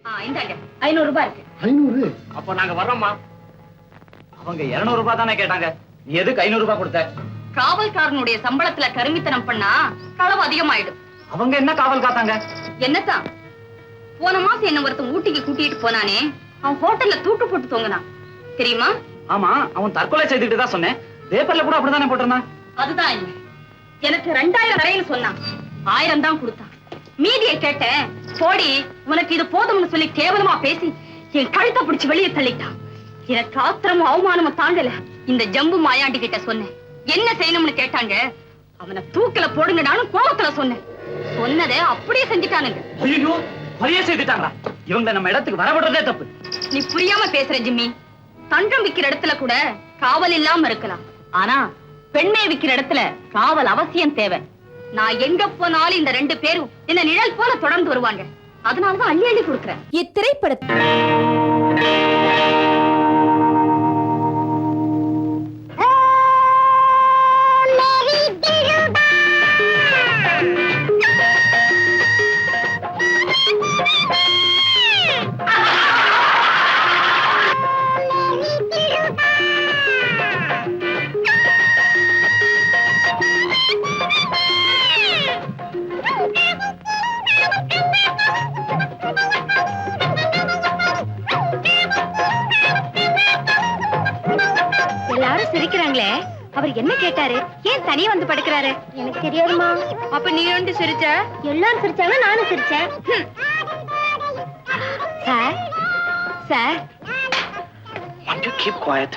இந்தாங்க 500 ரூபாய் இருக்கு. 500? அப்ப நாங்க வர்றோம்மா. அவங்க 200 ரூபாய் தானே கேட்டாங்க, நீ எதுக்கு 500 ரூபாய் கொடுத்த? காவல்காரனுடைய சம்பளத்துல கருமித்தனம் பண்ணா களவு அதிகமாயிடும். அவங்க என்ன காவல் காத்தாங்க? என்னத்தான் போன மாசம் என்ன ஒருத்தன் ஊட்டிக்கு கூட்டிட்டு போனானே, அவன் ஹோட்டல்ல தூக்கு போட்டு தொங்குனான் தெரியுமா? ஆமா, அவன் தற்கொலை செய்துட்டு தான் சொன்னேன். பேப்பர்ல கூட அப்படித்தானே போட்டிருந்தான். அதுதான் இல்ல, எனக்கு 2000 வரைன்னு சொன்னான். 1000 தான் கொடுத்தான். மீதியை கேட்டேன். போடி, உனக்கு இது போதும்னு சொல்லி கேவலமா பேசி என் கழுத்தை பிடிச்சு வெளியே தள்ளிட்டான். எனக்கு ஆத்திரமும் அவமானமும் தாங்கல. இந்த ஜம்பு மாயாண்டி கிட்ட சொன்னேன். என்ன செய்யணும்னு கேட்டாங்க. அவனை தூக்கில போடுங்க நானும் கோபத்துல சொன்னேன். சொன்னதை அப்படியே செஞ்சுட்டானுங்க. ஐயோ, வரைய செய்துட்டாங்களா? இவங்க நம்ம இடத்துக்கு வரவிடுறதே தப்பு. நீ புரியாம பேசுற ஜிம்மி. தங்கம் விக்கிற இடத்துல கூட காவல் இல்லாம இருக்கலாம். ஆனா பெண்மை விக்கிற இடத்துல காவல் அவசியம் தேவை. நான் எங்க போனாலும் இந்த 2 பேரும் என்ன நிழல் போல தொடர்ந்து வருவாங்க. அதனாலதான் அள்ளி அள்ளி கொடுக்கிறேன். இத்திரைப்படத்தில் எல்லாரும் சிரிக்கிறாங்களே, அவர் என்ன கேட்டாரு? ஏன் தனியா வந்து படுக்கிறாரு? எனக்கு தெரியாதுமா. அப்ப நீ ஒன்று சிரிச்ச? எல்லாரும் சிரிச்சாங்க, நானும் சிரிச்சேன். Sir sir, Want to keep quiet.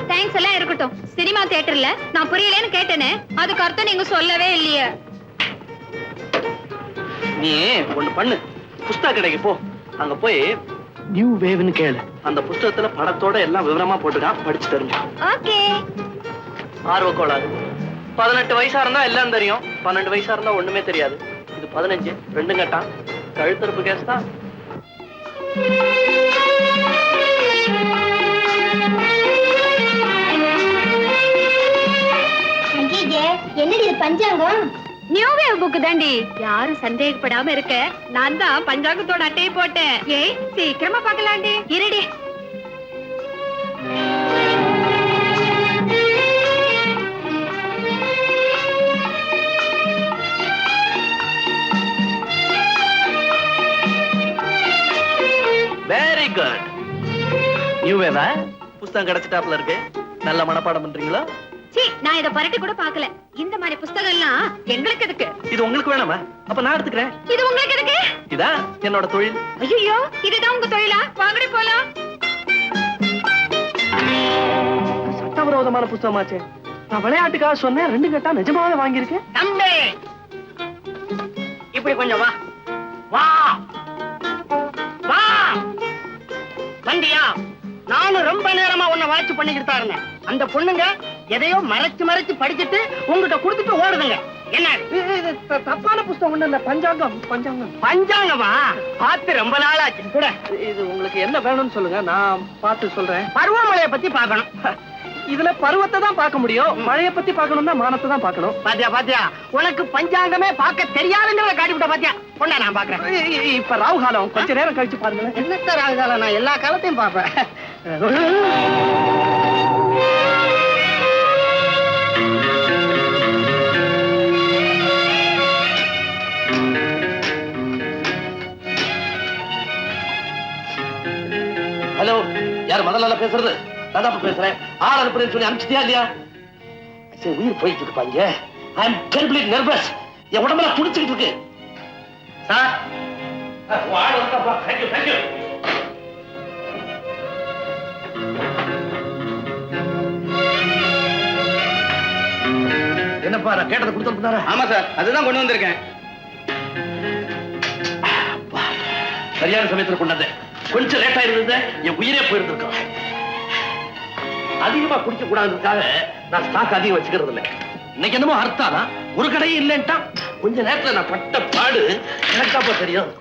Thanks எல்லாம் இருக்கட்டும். சினிமா தியேட்டர்ல நான் புரியலன்னு கேட்டேனே, அதுக்கு அர்த்தம் நீங்க சொல்லவே இல்லையே. நீ ஒண்ணு பண்ணு, புஸ்தக கடைக்கு போ. அங்க போய் நியூ வேவ்னு கேளு. அந்த புஸ்தகத்துல படத்தோட எல்லாம் விவரமா போட்டுக்கான், படிச்சு தருங்க. ஓகே. ஆர்வ கோளாறு. 18 வயசா இருந்தா எல்லாம் தெரியும், 12 வயசா இருந்தா ஒண்ணுமே தெரியாது. இது 15, 2 கட்டான். கழுத்தறுப்பு கேஸ் தான். என்னடி இது பஞ்சாங்கம்? நியூ வேவ் புக் தாண்டி. யாரும் சந்தேகப்படாம இருக்க நான் தான் பஞ்சாங்கத்தோட அட்டையை போட்டேன். ஏய், சீக்கிரமா பார்க்கலாண்டி. இருடி. Very good. நியூ வேவா? புஸ்தகம் கிடைச்சிட்டாப்ல இருக்கு. நல்ல மனப்பாடம் பண்றீங்களா? நான் இத பரட்டி கூட பார்க்கல. இந்த மாதிரி புத்தகம் எல்லாம் எங்களுக்கு எதுக்கு? இது உங்களுக்கு வேணாமா? அப்ப நான் எடுத்துக்கிறேன். இது உங்களுக்கு எதுக்கு? இதான் என்னோட தொழில். ஐயோ, இதுதான் உங்க தொழிலா? வாங்கடி போலாம். சட்டவிரோதமான புத்தகமாச்சே. நான் விளையாட்டுக்காக சொன்னேன், 2 கட்டா நிஜமாவே வாங்கியிருக்கேன். தம்பி, இப்படி கொஞ்சம் வா வா வா. வந்தியா? நானும் ரொம்ப நேரமா உன்னை வாட்ச் பண்ணிக்கிட்டு தான் இருந்தேன். அந்த பொண்ணுங்க எதையோ மறைச்சு படிச்சுட்டு உங்ககிட்ட கொடுத்துட்டு ஓடுதுங்க. என்ன தப்பான புத்தகம் ஒண்ணு இல்ல, பஞ்சாங்கம். பஞ்சாங்கமா? பார்த்து ரொம்ப நாளாச்சு கூட. இது உங்களுக்கு என்ன வேணும்னு சொல்லுங்க, நான் பார்த்து சொல்றேன். பருவமழையை பத்தி பார்க்கணும். இதுல பருவத்தை தான் பார்க்க முடியும், மழையை பத்தி பார்க்கணும்னா மானத்தை தான் பார்க்கணும். பாத்தியா உனக்கு பஞ்சாங்கமே பார்க்க தெரியாதுங்கிறத காட்டிவிட்ட. பாத்தியா பொண்ணா, நான் பாக்குறேன். இப்ப ராகு காலம், கொஞ்ச நேரம் கழிச்சு பாருங்க. என்னத்த ராகு காலம்? நான் எல்லா காலத்தையும் பார்ப்பேன். ஹலோ, யார் முதல்ல பேசுறது? நான் பேசுறேன். ஆள் அனுப்புறேன்னு சொல்லி அனுப்பிச்சிட்டியா இல்லையா? உயிர் போயிட்டு இருப்பாங்க. ஐ அம் டெரிபிளி நர்வஸ். என் உடம்பெல்லாம் துடிச்சுக்கிட்டு இருக்கு. சார், ஆள் வந்தாப்பா. தேங்க்யூ. என்னப்பா, நான் கேட்டதை கொடுத்து? ஆமா சார், அதுதான் கொண்டு வந்திருக்கேன். சரியான சமயத்துல கொண்டாந்தேன். கொஞ்சம் லேட்டா இருந்தது என் உயிரே போயிருந்திருக்கோம். அதிகமா குடிக்க கூடாதுக்காக நான் ஸ்டாக் அதிகம் வச்சுக்கிறது இல்லை. இன்னைக்கு என்னமோ அர்த்தானா ஒரு கடையும் இல்லைன்ட்டா. கொஞ்ச நேரத்துல நான் பட்ட பாடு எனக்காப்ப தெரியும்.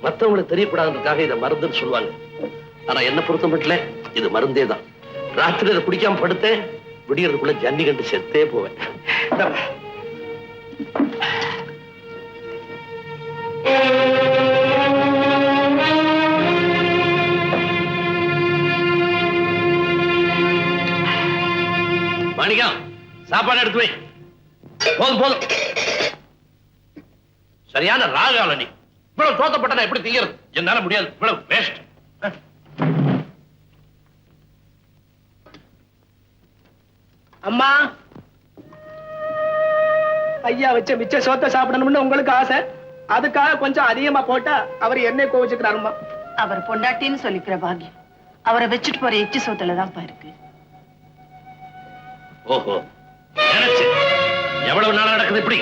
மத்தவங்களுக்கு தெரியக்கூடாதுக்காக இதை மருந்துன்னு சொல்லுவாங்க. ஆனா என்ன பொறுத்த மட்டும் இது மருந்தே தான். ராத்திரி இதை குடிக்காம படுத்தேன், விடியறதுக்குள்ள ஜன்னி கண்டு செத்தே போவேன். மாணிக்கம், சாப்பாடு எடுத்து வை. போதும் போதும். சரியான ராகால நீ. இவ்வளவு தோத்தப்பட்ட எப்படி திங்கிறது? என்னால முடியாது. இவ்வளவு வேஸ்ட். அம்மா, ஐயா வச்ச மிச்ச சோத்தை சாப்பிடணும்னு உங்களுக்கு ஆசை. அதுக்காக கொஞ்சம் அதிகமா போட்டா அவர் என்ன கோவிச்சுக்கிறாருமா. அவர் பொண்டாட்டின்னு சொல்லிக்கிற பாக்கியம் அவரை வச்சுட்டு போற எச்சி சோத்துலதான் இருக்கு. ஓஹோ, நினைச்சு எவ்வளவு நாளா நடக்குது இப்படி?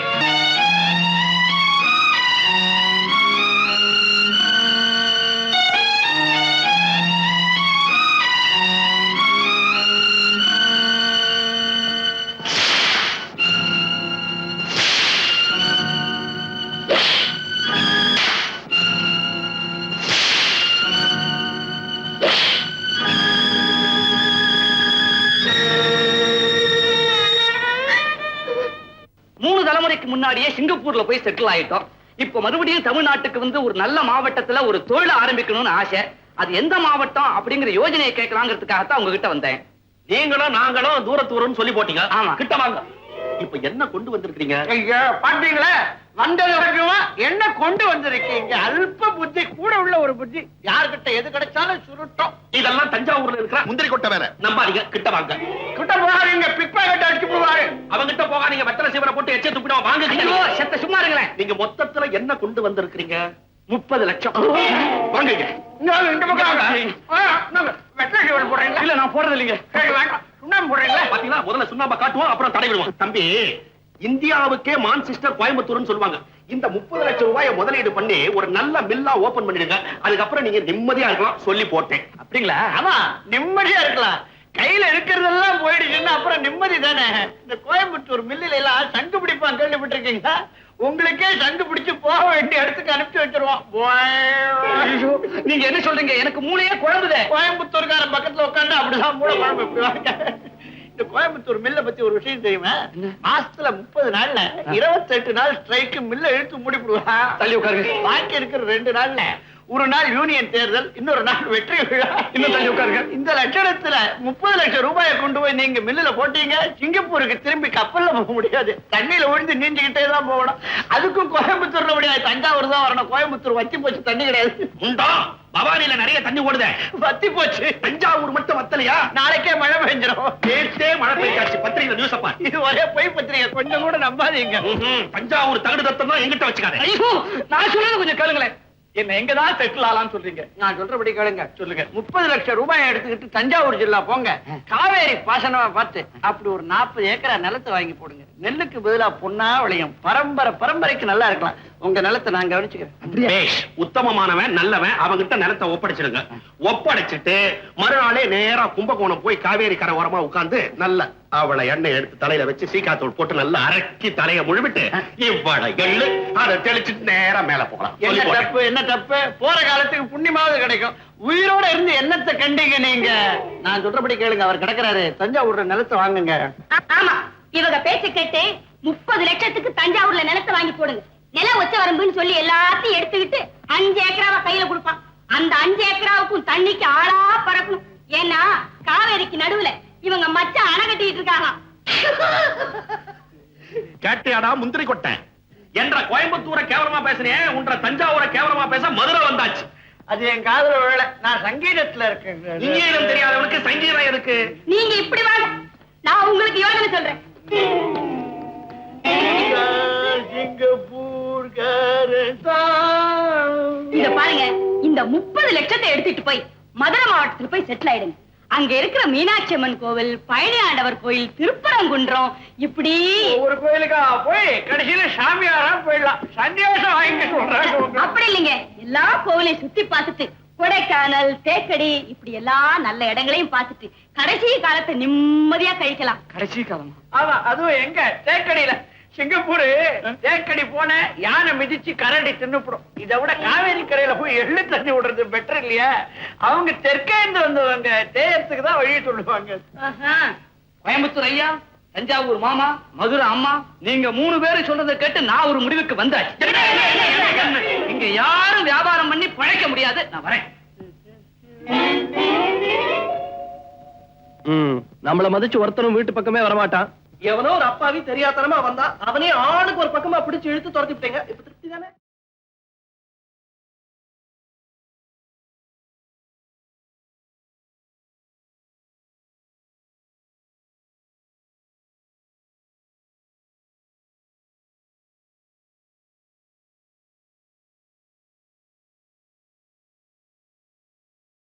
முன்னாடியே சிங்கப்பூர்ல போய் செட்டில் ஆயிட்டோம். இப்ப மறுபடியும் தமிழ்நாட்டுக்கு வந்து ஒரு நல்ல மாவட்டத்துல ஒரு தொழில் ஆரம்பிக்கணும்னு ஆசை. அது எந்த மாவட்டம் அப்படிங்கிற யோஜனையை கேட்கலாங்கிறதுக்காகத்தான் உங்ககிட்ட வந்தேன். நீங்களும் நாங்களும் தூரத்தூரம்னு சொல்லி போட்டீங்க. ஆமா, கிட்ட வாங்க. இப்ப என்ன கொண்டு வந்திருக்கீங்க? ஐயா பாத்தீங்களா, வந்தது வரைக்கும் என்ன கொண்டு வந்திருக்கீங்க? அல்ப புத்தி கூட உள்ள ஒரு புத்தி. யாருக்கிட்ட எது கிடைச்சாலும் சுருட்டம். இதெல்லாம் தஞ்சாவூர்ல இருக்கிற முந்திரி கொட்டை வேற. நம்பாதீங்க, கிட்ட வாங்க. கிட்ட போகாதீங்க, பிக்பாக்கெட் அடிச்சு போவாரு. அவங்கிட்ட போகாதீங்க, வெத்தலை சீவரை போட்டு எச்ச துப்பிடுவோம். வாங்க. ஐயோ, செத்த சும்மா இருங்களேன். நீங்க மொத்தத்துல என்ன கொண்டு வந்திருக்கீங்க? 30 லட்சம். வாங்க. இந்த பக்கம் வெத்தலை சீவரை போடுறீங்களா? இல்ல, நான் போடுறது இல்லைங்க. சுண்ணாம்பு போடுறீங்களா? பாத்தீங்களா, முதல்ல சுண்ணாம்பை காட்டுவோம், அப்புறம் தடை விடுவோம். தம்பி, இந்தியாவுக்கே மான்செஸ்டர் கோயம்புத்தூர்னு சொல்லுவாங்க. இந்த 30 லட்சம் ரூபாயை முதலீடு பண்ணி ஒரு நல்ல மில்லா ஓபன் பண்ணிடுங்க. அதுக்கப்புறம் நீங்க நிம்மதியா இருக்கலாம் சொல்லி போட்டேன். அப்படிங்களா? ஆமா, நிம்மதியா இருக்கலாம். கையில இருக்கிறதெல்லாம் போயிடுச்சுன்னா அப்புறம் நிம்மதி தானே. இந்த கோயம்புத்தூர் மில்லில எல்லாம் சங்கு பிடிப்பான், கேள்விப்பட்டிருக்கீங்களா? உங்களுக்கே சங்கு பிடிச்சு போக வேண்டிய இடத்துக்கு அனுப்பிச்சு வச்சிருவோம். நீங்க என்ன சொல்றீங்க? எனக்கு மூளையே குழம்புதே. கோயம்புத்தூர்காரன் பக்கத்துல உட்காந்து அப்படிதான் மூளை குழம்பு வைப்பாங்க. இந்த கோயம்புத்தூர் மில்ல பத்தி ஒரு விஷயம் தெரியுமா? மாசத்துல 30 நாள்ல 28 நாள் ஸ்ட்ரைக்கு மில்ல இழுத்து மூடிவிடுவா. தள்ளி உட்காருங்க. பாக்கி இருக்கிற 2 நாள்ல ஒரு நாள் யூனியன் தேர்தல், இன்னொரு நாள் வெற்றி விழா. இன்னும் தள்ளி உட்காருங்க. இந்த லட்சணத்துல 30 லட்சம் ரூபாயை கொண்டு போய் நீங்க மில்லுல போட்டீங்க, சிங்கப்பூருக்கு திரும்பி கப்பல்ல போக முடியாது. தண்ணியில விழுந்து நீஞ்சுக்கிட்டே தான் போகணும். அதுக்கும் கோயம்புத்தூர்ல முடியாது, தஞ்சாவூர் தான் வரணும். கோயம்புத்தூர் வத்தி போச்சு, தண்ணி கிடையாது. உண்டா? பவானியில நிறைய தண்ணி ஓடுதே. வத்தி போச்சு. தஞ்சாவூர் மட்டும் வத்தலையா? நாளைக்கே மழை பெஞ்சிரும். நேற்றே மழை பெய்யாச்சு. பத்திரிகை நியூஸ் அப்பா. இது ஒரே பொய் பத்திரிகை, கொஞ்சம் கூட நம்பாதீங்க. தஞ்சாவூர் தகடு தத்தம் தான் எங்கிட்ட வச்சுக்காரு. ஐயோ, நான் சொல்றது கொஞ்சம் கேளுங்களேன். என்ன எங்கதான் செட்டில் ஆலான்னு சொல்றீங்க? நான் சொல்றபடி கேளுங்க. சொல்லுங்க. 30 லட்சம் ரூபாய் எடுத்துக்கிட்டு தஞ்சாவூர் ஜில்லா போங்க. காவேரி பாசனமா பார்த்து அப்படி ஒரு 40 ஏக்கரா நிலத்தை வாங்கி போடுங்க. நெல்லுக்கு பதிலா பொன்னா விளையும். பரம்பரைக்கு நல்லா இருக்கலாம். உங்க நிலத்தை நான் கவனிச்சுக்கிறேன். உத்தமமானவன், நல்லவன், அவங்கிட்ட நிலத்தை ஒப்படைச்சிடுங்க. ஒப்படைச்சிட்டு மறுநாளே நேரா கும்பகோணம் போய் காவேரி கரை ஓரமா உட்கார்ந்து நல்ல அவளை எண்ணெய் எடுத்து தலையில வச்சு சீக்காத்தூள் போட்டு நல்லா அரக்கி தலைய முழுவிட்டு இவ்வளவு எள்ளு அதை தெளிச்சுட்டு நேரா மேல போகலாம். என்ன தப்பு? போற காலத்துக்கு புண்ணியமாவது கிடைக்கும். உயிரோட இருந்து என்னத்தை கண்டீங்க நீங்க? நான் சொல்றபடி கேளுங்க. அவர் கிடக்குறாரு, தஞ்சாவூர்ல நிலத்தை வாங்குங்க. ஆமா, இவங்க பேச்சு கேட்டு 30 லட்சத்துக்கு தஞ்சாவூர்ல நிலத்தை வாங்கி போடுங்க. நில ஒச்ச வரம்புன்னு சொல்லி எல்லாத்தையும் எடுத்துக்கிட்டு 5 ஏக்கராவை கையில கொடுப்பான். அந்த 5 ஏக்கராவுக்கும் தண்ணிக்கு ஆளா பறக்கணும். ஏன்னா காவேரிக்கு நடுவுல இவங்க மச்ச அணை கட்டிட்டு இருக்காங்க. கேட்டியாடா முந்திரி கொட்டை என்ற கோயம்புத்தூரை கேவலமா பேசுறேன். உன்ற தஞ்சாவூரை கேவலமா பேச மதுரை வந்தாச்சு. அது என் காதுல விழல. நான் சங்கீதத்துல இருக்கேன். இங்கீதம் தெரியாதவனுக்கு சங்கீதம் எதுக்கு? நீங்க இப்படி வாங்க, நான் உங்களுக்கு யோசனை சொல்றேன். இத பாருங்க, இந்த 30 லட்சத்தை எடுத்துட்டு போய் மதுரை மாவட்டத்துல போய் செட்டில் ஆயிடுங்க. அங்க இருக்கிற மீனாட்சி அம்மன் கோவில், பழனி ஆண்டவர் கோயில், திருப்பரங்குன்றம், இப்படி ஒரு கோயிலுக்கா போய் கடைசியில சாமியாரா போயிடலாம். சன்னியாசம் வாங்கி சொல்றாங்க. அப்படி இல்லைங்க, எல்லா கோவிலையும் சுத்தி பார்த்துட்டு கொடைக்கானல், தேக்கடி, இப்படி எல்லா நல்ல இடங்களையும் பார்த்துட்டு கடைசி காலத்தை நிம்மதியா கழிக்கலாம். கடைசி காலம்? ஆமா, அதுவும் எங்க? தேக்கடியில. சிங்கப்பூர் தேக்கடி போன யானை மிதிச்சு கரண்டி தின்னுப்படும். இதை விட காவேரி கரையில போய் எள்ளு தண்ணி விடுறது பெட்டர் இல்லையா? அவங்க தெற்கேந்து வந்தவங்க தேயத்துக்கு தான் வழி சொல்லுவாங்க. கோயம்புத்தூர் ஐயா, தஞ்சாவூர் மாமா, மதுரை அம்மா, நீங்க 3 பேரும் சொல்றதை கேட்டு நான் ஒரு முடிவுக்கு வந்தாச்சு. இங்க யாரும் வியாபாரம் பண்ணி பழைக்க முடியாது. நான் வரேன். நம்மள மதிச்சு ஒருத்தரும் வீட்டு பக்கமே வரமாட்டான். எவனோ ஒரு அப்பாவி தெரியாதனமா வந்தா அவனே ஆளுக்கு ஒரு பக்கமா பிடிச்சு இழுத்து துரத்தி விட்டீங்க. இப்ப திருப்தி தானே?